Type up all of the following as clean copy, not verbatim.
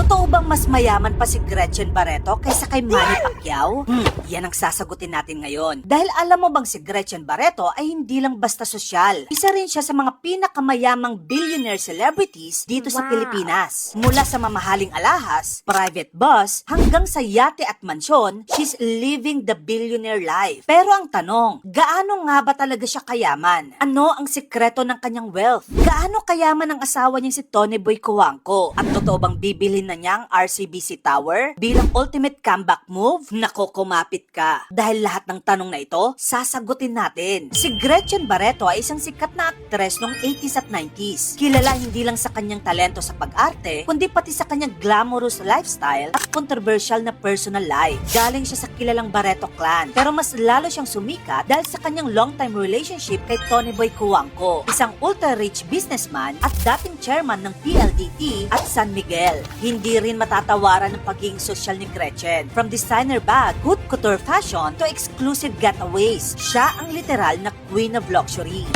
Totoo bang mas mayaman pa si Gretchen Barreto kaysa kay Manny Pacquiao? Yan ang sasagutin natin ngayon. Dahil alam mo bang si Gretchen Barreto ay hindi lang basta sosyal. Isa rin siya sa mga pinakamayamang billionaire celebrities dito sa Pilipinas. Mula sa mamahaling alahas, private bus, hanggang sa yate at mansyon, she's living the billionaire life. Pero ang tanong, gaano nga ba talaga siya kayaman? Ano ang sikreto ng kanyang wealth? Gaano kayaman ang asawa niya si Tony Boy Cuangco? At totoo bang bibilhin na niya ang RCBC Tower bilang ultimate comeback move? Nako, kumapit ka. Dahil lahat ng tanong na ito, sasagutin natin. Si Gretchen Barreto ay isang sikat na aktres noong 80s at 90s. Kilala hindi lang sa kanyang talento sa pag-arte, kundi pati sa kanyang glamorous lifestyle at controversial na personal life. Galing siya sa kilalang Barreto clan, pero mas lalo siyang sumikat dahil sa kanyang long-time relationship kay Tony Boy Cuangco, isang ultra-rich businessman at dating chairman ng PLDT at San Miguel. Hindi rin matatawaran ang pagiging sosyal ni Gretchen. From designer bag, haute couture fashion to exclusive getaways, siya ang literal na queen of luxury.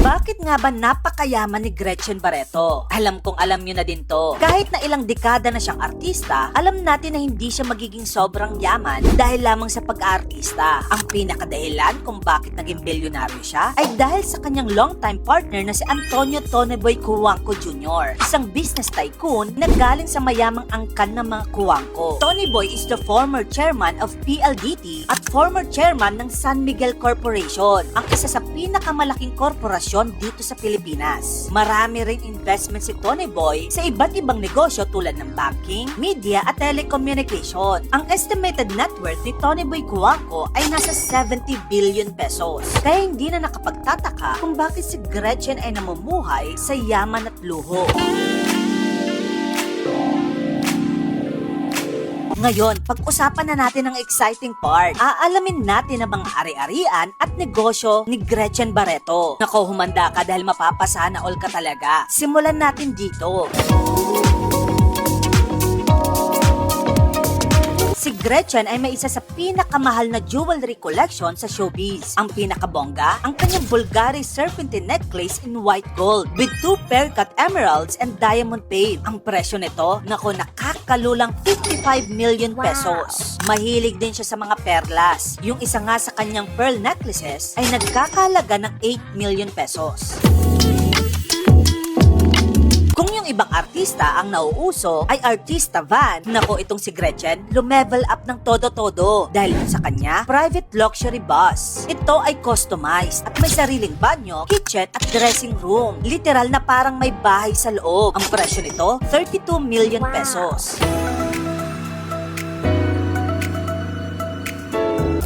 Bakit nga ba napakayaman ni Gretchen Barreto? Alam kong alam nyo na din to. Kahit na ilang dekada na siyang artista, alam natin na hindi siya magiging sobrang yaman dahil lamang sa pag-aartista. Ang pinakadahilan kung bakit naging bilyonaryo siya ay dahil sa kanyang longtime partner na si Antonio Tonyboy Cuangco Jr., isang business tycoon na galing sa mayamang angkan ng mga Cuangco. Tonyboy is the former chairman of PLDT at former chairman ng San Miguel Corporation, ang isa sa pinakamalaking korporasyon dito sa Pilipinas. Marami ring investment si Tony Boy sa iba't ibang negosyo tulad ng banking, media at telecommunication. Ang estimated net worth ni Tony Boy Cuangco ay nasa 70 billion pesos. Kaya hindi na nakapagtataka kung bakit si Gretchen ay namumuhay sa yaman at luho. Ngayon, pag-usapan na natin ang exciting part. Aalamin natin ang mga ari-arian at negosyo ni Gretchen Barreto. Nako, humanda ka dahil mapapasana all ka talaga. Simulan natin dito. Si Gretchen ay may isa sa pinakamahal na jewelry collection sa showbiz. Ang pinakabongga, ang kanyang Bulgari serpentine necklace in white gold with 2 pear-cut emeralds and diamond pave. Ang presyo nito, nako, nakakalulang 55 million pesos. Mahilig din siya sa mga perlas. Yung isa nga sa kanyang pearl necklaces ay nagkakahalaga ng 8 million pesos. Kung yung ibang artista ang nauuso ay artista van, nako, itong si Gretchen, lumevel up ng todo-todo dahil sa kanya, private luxury bus. Ito ay customized at may sariling banyo, kitchen at dressing room. Literal na parang may bahay sa loob. Ang presyo nito, 32 million pesos.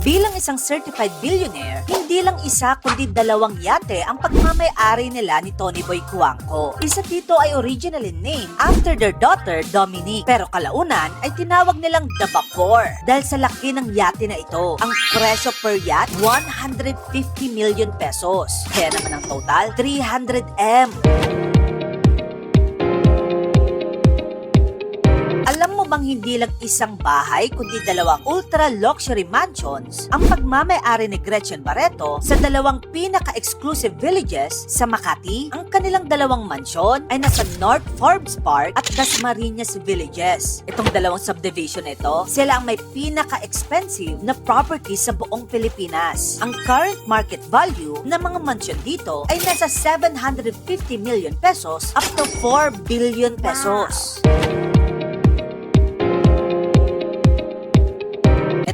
Bilang isang certified billionaire, hindi lang isa kundi 2 yate ang pagmamay-ari nila ni Tony Boy Cuangco. Isa dito ay originally named after their daughter, Dominique. Pero kalaunan ay tinawag nilang The Vapor dahil sa laki ng yate na ito. Ang presyo per yacht, 150 million pesos. Kaya naman ang total, 300 M. Alam mo bang hindi lang isang bahay kundi 2 ultra-luxury mansions ang pagmamay-ari ni Gretchen Barreto sa 2 pinaka-exclusive villages sa Makati? Ang kanilang 2 mansyon ay nasa North Forbes Park at Dasmariñas villages. Itong 2 subdivision ito, sila ang may pinaka-expensive na property sa buong Pilipinas. Ang current market value ng mga mansyon dito ay nasa 750 million pesos up to 4 billion pesos.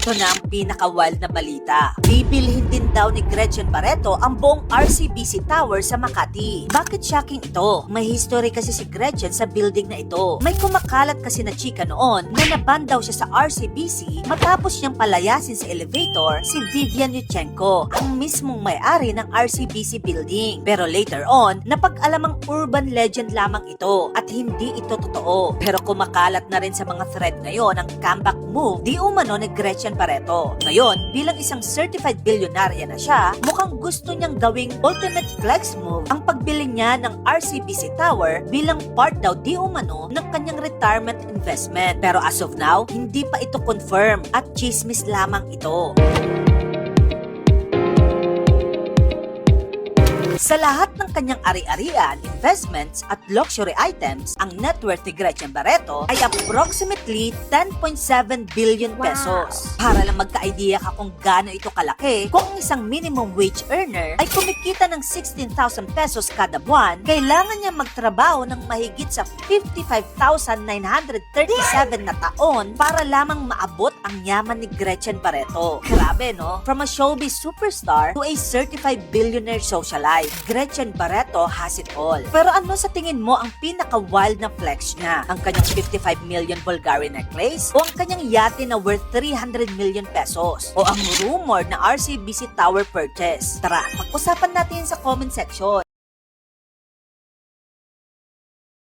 Ito na ang pinaka-wild na balita. Bibilhin din daw ni Gretchen Barreto ang buong RCBC Tower sa Makati. Bakit shocking ito? May history kasi si Gretchen sa building na ito. May kumakalat kasi na chika noon na naban daw siya sa RCBC matapos niyang palayasin sa elevator si Vivian Yuchenko, ang mismong may-ari ng RCBC building. Pero later on, napag-alamang urban legend lamang ito at hindi ito totoo. Pero kumakalat na rin sa mga thread ngayon ang comeback move di umano ni Gretchen Barreto. Ngayon, bilang isang certified billionaire na siya, mukhang gusto niyang gawing ultimate flex move ang pagbili niya ng RCBC Tower bilang part daw di umano ng kanyang retirement investment. Pero as of now, hindi pa ito confirm at chismis lamang ito. Sa lahat ng kanyang ari-arian, investments at luxury items, ang net worth ni Gretchen Barreto ay approximately 10.7 billion pesos. Para lang magka-idea ka kung gaano ito kalaki, kung ang isang minimum wage earner ay kumikita ng 16,000 pesos kada buwan, kailangan niya magtrabaho ng mahigit sa 55,937 na taon para lamang maabot ang yaman ni Gretchen Barreto. Grabe, no? From a showbiz superstar to a certified billionaire socialite, Gretchen Barreto has it all. Pero ano sa tingin mo ang pinaka-wild na flex niya? Ang kanyang 55 million Bulgarian necklace? O ang kanyang yate na worth 300 million pesos? O ang rumored na RCBC Tower purchase? Tara, pag-usapan natin sa comment section.